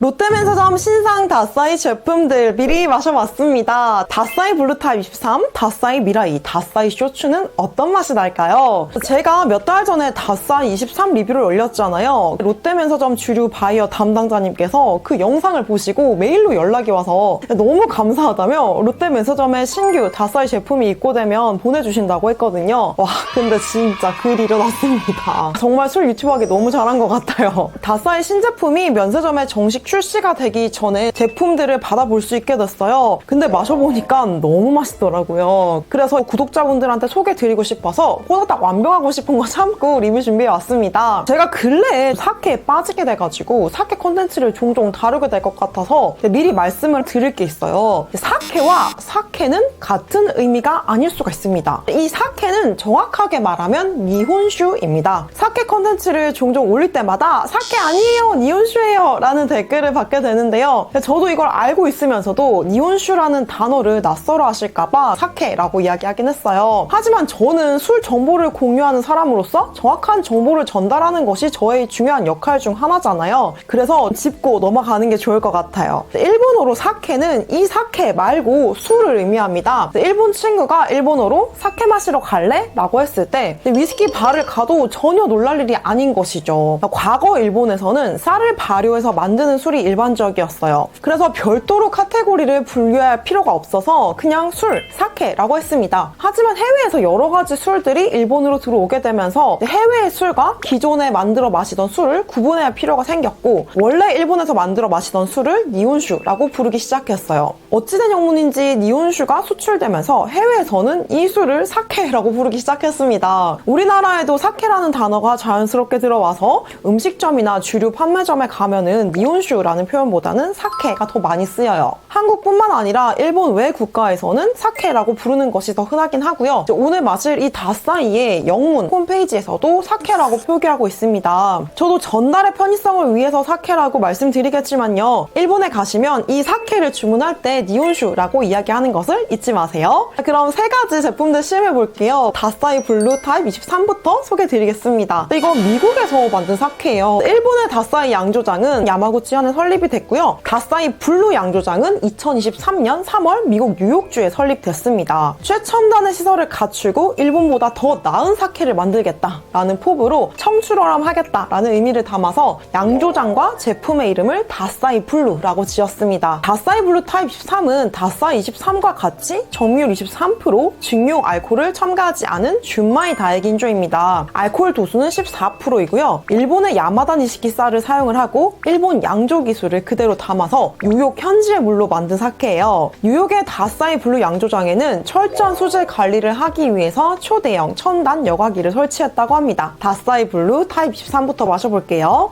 롯데면서점 신상 다싸이 제품들 미리 마셔봤습니다. 다싸이 블루타입 23, 다싸이 미라이, 다싸이 쇼츠는 어떤 맛이 날까요? 제가 몇 달 전에 다싸이 23 리뷰를 올렸잖아요. 롯데면서점 주류 바이어 담당자님께서 그 영상을 보시고 메일로 연락이 와서 너무 감사하다며 롯데면서점에 신규 다싸이 제품이 입고되면 보내주신다고 했거든요. 와, 근데 진짜 그 일이 일어났습니다. 정말 술 유튜브하기 너무 잘한 것 같아요. 다싸이 신제품이 면세점에 정식 출시가 되기 전에 제품들을 받아볼 수 있게 됐어요. 근데 마셔보니까 너무 맛있더라고요. 그래서 구독자분들한테 소개드리고 싶어서 호다닥 완병하고 싶은 거 참고 리뷰 준비해왔습니다. 제가 근래에 사케에 빠지게 돼가지고 사케 콘텐츠를 종종 다루게 될 것 같아서 미리 말씀을 드릴 게 있어요. 사케와 사케는 같은 의미가 아닐 수가 있습니다. 이 사케는 정확하게 말하면 니혼슈입니다. 사케 콘텐츠를 종종 올릴 때마다 사케 아니에요, 니혼슈예요 라는 댓글을 받게 되는데요. 저도 이걸 알고 있으면서도 니혼슈라는 단어를 낯설어 하실까봐 사케라고 이야기하긴 했어요. 하지만 저는 술 정보를 공유하는 사람으로서 정확한 정보를 전달하는 것이 저의 중요한 역할 중 하나잖아요. 그래서 짚고 넘어가는 게 좋을 것 같아요. 일본어로 사케는 이 사케 말고 술을 의미합니다. 일본 친구가 일본어로 사케 마시러 갈래? 라고 했을 때 위스키 바를 가도 전혀 놀랄 일이 아닌 것이죠. 과거 일본에서는 쌀을 발효해서 만드는 술이 일반적이었어요. 그래서 별도로 카테고리를 분류할 필요가 없어서 그냥 술, 사케라고 했습니다. 하지만 해외에서 여러 가지 술들이 일본으로 들어오게 되면서 해외의 술과 기존에 만들어 마시던 술을 구분해야 할 필요가 생겼고 원래 일본에서 만들어 마시던 술을 니혼슈라고 부르기 시작했어요. 어찌된 영문인지 니혼슈가 수출되면서 해외에서는 이 술을 사케라고 부르기 시작했습니다. 우리나라에도 사케라는 단어가 자연스럽게 들어와서 음식점이나 주류 판매점에 가면은 니혼슈라는 표현보다는 사케가 더 많이 쓰여요. 한국뿐만 아니라 일본 외 국가에서는 사케라고 부르는 것이 더 흔하긴 하고요. 오늘 마실 이 다싸이의 영문 홈페이지에서도 사케라고 표기하고 있습니다. 저도 전달의 편의성을 위해서 사케라고 말씀드리겠지만요. 일본에 가시면 이 사케를 주문할 때 니혼슈라고 이야기하는 것을 잊지 마세요. 그럼 세 가지 제품들 시험해볼게요. 다싸이 블루 타입 23부터 소개드리겠습니다. 이건 미국에서 만든 사케예요. 일본의 다싸이 양조장은 야마구치현에 설립이 됐고요. 다싸이 블루 양조장은 2023년 3월 미국 뉴욕주에 설립됐습니다. 최첨단의 시설을 갖추고 일본보다 더 나은 사케를 만들겠다라는 포부로 청출어람하겠다라는 의미를 담아서 양조장과 제품의 이름을 다싸이 블루라고 지었습니다. 다싸이 블루 타입 23은 다싸이 23과 같이 점유율 23%, 증용 알코올을 첨가하지 않은 준마이 다액인조입니다. 알코올 도수는 14%이고요. 일본의 야마다 니시키 쌀을 사용을 하고 일본 양조 기술을 그대로 담아서 뉴욕 현지의 물로 만든 사케예요. 뉴욕의 다싸이 블루 양조장에는 철저한 수질 관리를 하기 위해서 초대형 첨단 여과기를 설치했다고 합니다. 다싸이 블루 타입 13부터 마셔볼게요.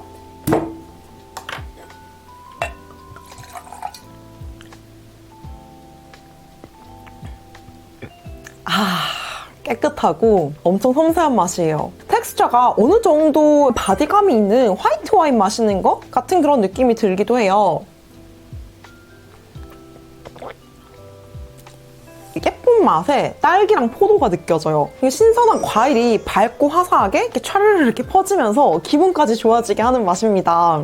깨끗하고 엄청 섬세한 맛이에요. 텍스처가 어느 정도 바디감이 있는 화이트 와인 마시는 것 같은 그런 느낌이 들기도 해요. 예쁜 맛에 딸기랑 포도가 느껴져요. 신선한 과일이 밝고 화사하게 이렇게 촤르르 이렇게 퍼지면서 기분까지 좋아지게 하는 맛입니다.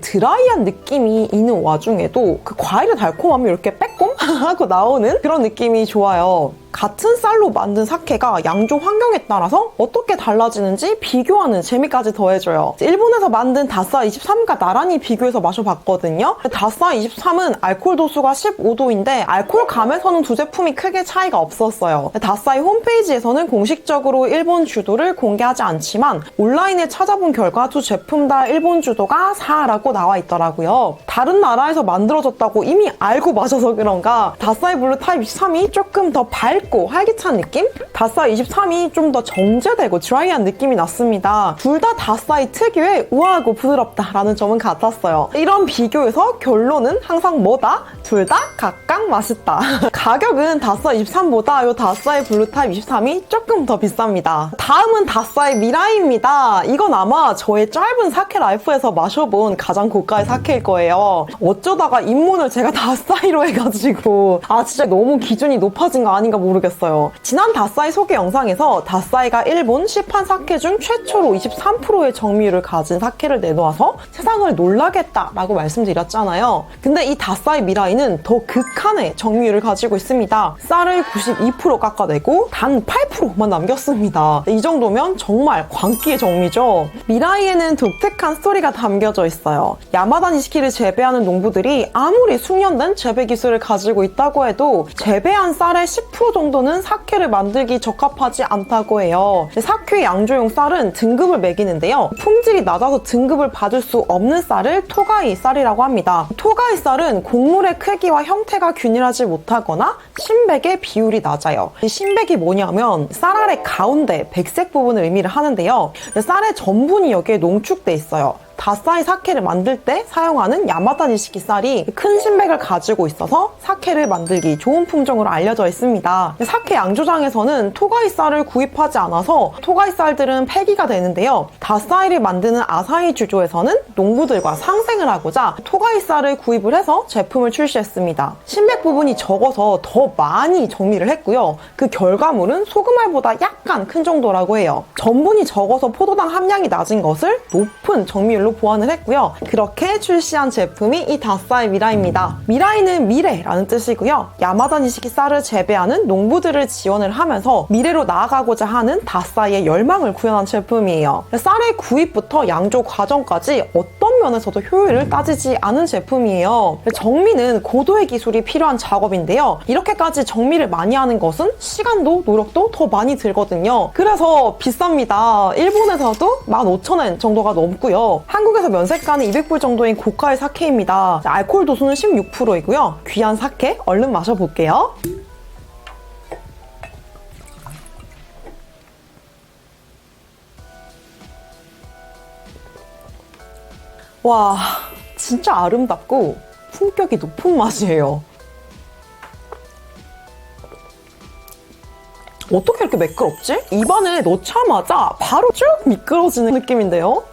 드라이한 느낌이 있는 와중에도 그 과일의 달콤함이 이렇게 빼꼼하고 나오는 그런 느낌이 좋아요. 같은 쌀로 만든 사케가 양조 환경에 따라서 어떻게 달라지는지 비교하는 재미까지 더해줘요. 일본에서 만든 다싸이 23과 나란히 비교해서 마셔봤거든요. 다싸이 23은 알코올 도수가 15도인데 알코올 감에서는 두 제품이 크게 차이가 없었어요. 다싸이 홈페이지에서는 공식적으로 일본 주도를 공개하지 않지만 온라인에 찾아본 결과 두 제품 다 일본 주도가 4라고 나와 있더라고요. 다른 나라에서 만들어졌다고 이미 알고 마셔서 그런가 다싸이 블루 타입 23이 조금 더 밝고 활기찬 느낌? 다싸이 23이 좀 더 정제되고 드라이한 느낌이 났습니다. 둘 다 다싸이 특유의 우아하고 부드럽다라는 점은 같았어요. 이런 비교에서 결론은 항상 뭐다? 둘 다 각각 맛있다. 가격은 다싸이 23보다 이 다싸이 블루 타입 23이 조금 더 비쌉니다. 다음은 다싸이 미라이입니다. 이건 아마 저의 짧은 사케 라이프에서 마셔본 가장 고가의 사케일 거예요. 어쩌다가 입문을 제가 다싸이로 해가지고 진짜 너무 기준이 높아진 거 아닌가 모르겠어요. 모르겠어요. 지난 다싸이 소개 영상에서 다싸이가 일본 시판 사케 중 최초로 23%의 정밀을 가진 사케를 내놓아서 세상을 놀라게 했다라고 말씀드렸잖아요. 근데 이 다싸이 미라이는 더 극한의 정밀을 가지고 있습니다. 쌀을 92% 깎아내고 단 8%만 남겼습니다. 이 정도면 정말 광기의 정미죠. 미라이에는 독특한 스토리가 담겨져 있어요. 야마다 니시키를 재배하는 농부들이 아무리 숙련된 재배 기술을 가지고 있다고 해도 재배한 쌀의 10% 정도는 사케를 만들기 적합하지 않다고 해요. 사케 양조용 쌀은 등급을 매기는데요. 품질이 낮아서 등급을 받을 수 없는 쌀을 토가이 쌀이라고 합니다. 토가이 쌀은 곡물의 크기와 형태가 균일하지 못하거나 신백의 비율이 낮아요. 이 신백이 뭐냐면 쌀 알의 가운데 백색 부분을 의미를 하는데요. 쌀의 전분이 여기에 농축돼 있어요. 다싸이 사케를 만들 때 사용하는 야마다 니시키 쌀이 큰 신백을 가지고 있어서 사케를 만들기 좋은 품종으로 알려져 있습니다. 사케 양조장에서는 토가이 쌀을 구입하지 않아서 토가이 쌀들은 폐기가 되는데요. 다싸이를 만드는 아사히 주조에서는 농부들과 상생을 하고자 토가이 쌀을 구입을 해서 제품을 출시했습니다. 신백 부분이 적어서 더 많이 정밀을 했고요. 그 결과물은 소금알보다 약간 큰 정도라고 해요. 전분이 적어서 포도당 함량이 낮은 것을 높은 정밀로 보완을 했고요. 그렇게 출시한 제품이 이 다싸이 미라이입니다. 미라이는 미래라는 뜻이고요. 야마다 니시키 쌀을 재배하는 농부들을 지원을 하면서 미래로 나아가고자 하는 다싸이의 열망을 구현한 제품이에요. 쌀의 구입부터 양조 과정까지 어떤 면에서도 효율을 따지지 않은 제품이에요. 정미는 고도의 기술이 필요한 작업인데요. 이렇게까지 정미를 많이 하는 것은 시간도 노력도 더 많이 들거든요. 그래서 비쌉니다. 일본에서도 15,000엔 정도가 넘고요. 한국에서 면세가는 200불 정도인 고가의 사케입니다. 알코올 도수는 16%이고요. 귀한 사케 얼른 마셔볼게요. 와, 진짜 아름답고 품격이 높은 맛이에요. 어떻게 이렇게 매끄럽지? 입안에 넣자마자 바로 쭉 미끄러지는 느낌인데요?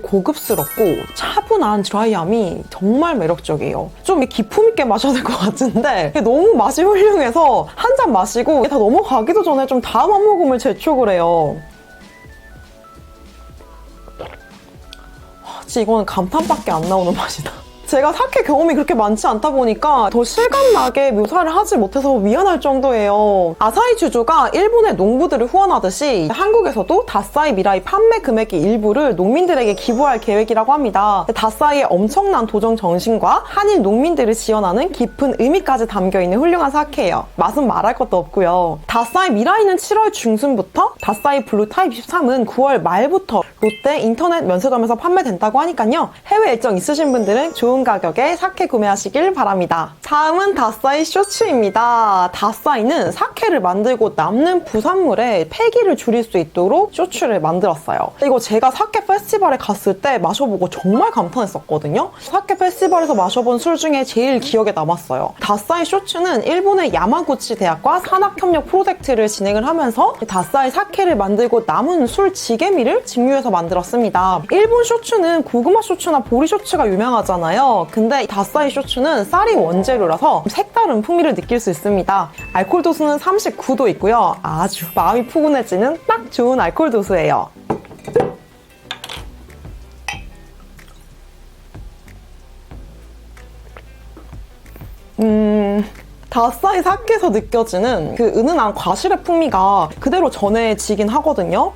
고급스럽고 차분한 드라이함이 정말 매력적이에요. 좀 기품 있게 마셔야 될 것 같은데 너무 맛이 훌륭해서 한 잔 마시고 다 넘어가기도 전에 좀 다음 한 모금을 재촉을 해요. 진짜 이거는 감탄밖에 안 나오는 맛이다. 제가 사케 경험이 그렇게 많지 않다 보니까 더 실감나게 묘사를 하지 못해서 미안할 정도예요. 아사히 주조가 일본의 농부들을 후원하듯이 한국에서도 다싸이 미라이 판매 금액의 일부를 농민들에게 기부할 계획이라고 합니다. 다싸이의 엄청난 도전 정신과 한일 농민들을 지원하는 깊은 의미까지 담겨있는 훌륭한 사케예요. 맛은 말할 것도 없고요. 다싸이 미라이는 7월 중순부터, 다싸이 블루 타입 23은 9월 말부터 롯데 인터넷 면세점에서 판매된다고 하니까요. 해외 일정 있으신 분들은 좋은 가격에 사케 구매하시길 바랍니다. 다음은 다싸이 쇼츠입니다. 다싸이는 사케를 만들고 남는 부산물의 폐기를 줄일 수 있도록 쇼츠를 만들었어요. 이거 제가 사케 페스티벌에 갔을 때 마셔보고 정말 감탄했었거든요. 사케 페스티벌에서 마셔본 술 중에 제일 기억에 남았어요. 다싸이 쇼츠는 일본의 야마구치 대학과 산학협력 프로젝트를 진행을 하면서 다싸이 사케를 만들고 남은 술 지게미를 증류해서 만들었습니다. 일본 쇼츠는 고구마 쇼츠나 보리 쇼츠가 유명하잖아요. 근데 다싸이 쇼츠는 쌀이 원재료라서 색다른 풍미를 느낄 수 있습니다. 알코올 도수는 39도 있고요. 아주 마음이 푸근해지는 딱 좋은 알코올 도수예요. 다싸이 사케에서 느껴지는 그 은은한 과실의 풍미가 그대로 전해지긴 하거든요.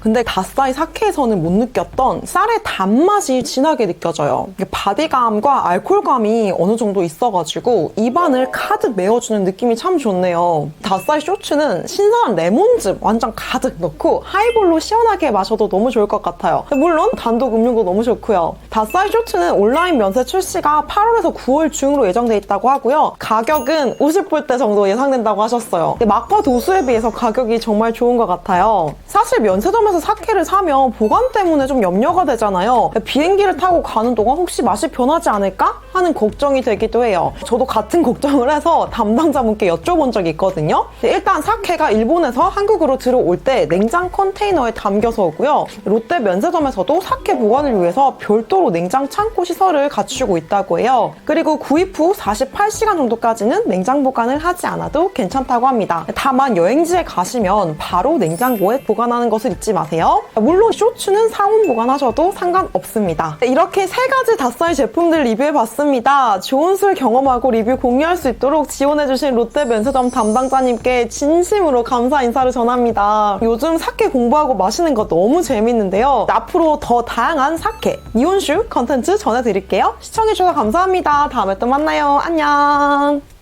근데 다싸이 사케에서는 못 느꼈던 쌀의 단맛이 진하게 느껴져요. 바디감과 알코올감이 어느 정도 있어가지고 입안을 가득 메워주는 느낌이 참 좋네요. 다싸이 쇼츠는 신선한 레몬즙 완전 가득 넣고 하이볼로 시원하게 마셔도 너무 좋을 것 같아요. 물론 단독 음료도 너무 좋고요. 다싸이 쇼츠는 온라인 면세 출시가 8월에서 9월 중으로 예정돼 있다고 하고요. 가격은 50불대 정도 예상된다고 하셨어요. 근데 맛과 도수에 비해서 가격이 정말 좋은 것 같아요. 사실 면세점에서 한국에서 사케를 사면 보관 때문에 좀 염려가 되잖아요. 비행기를 타고 가는 동안 혹시 맛이 변하지 않을까 하는 걱정이 되기도 해요. 저도 같은 걱정을 해서 담당자분께 여쭤본 적이 있거든요. 일단 사케가 일본에서 한국으로 들어올 때 냉장 컨테이너에 담겨서 오고요. 롯데 면세점에서도 사케 보관을 위해서 별도로 냉장 창고 시설을 갖추고 있다고 해요. 그리고 구입 후 48시간 정도까지는 냉장 보관을 하지 않아도 괜찮다고 합니다. 다만 여행지에 가시면 바로 냉장고에 보관하는 것을 잊지 마세요. 물론 쇼츠는 상온 보관하셔도 상관없습니다. 이렇게 3가지 닷사이 제품들 리뷰해봤습니다. 좋은 술 경험하고 리뷰 공유할 수 있도록 지원해주신 롯데 면세점 담당자님께 진심으로 감사 인사를 전합니다. 요즘 사케 공부하고 마시는 거 너무 재밌는데요. 앞으로 더 다양한 사케, 니혼슈 컨텐츠 전해드릴게요. 시청해주셔서 감사합니다. 다음에 또 만나요. 안녕.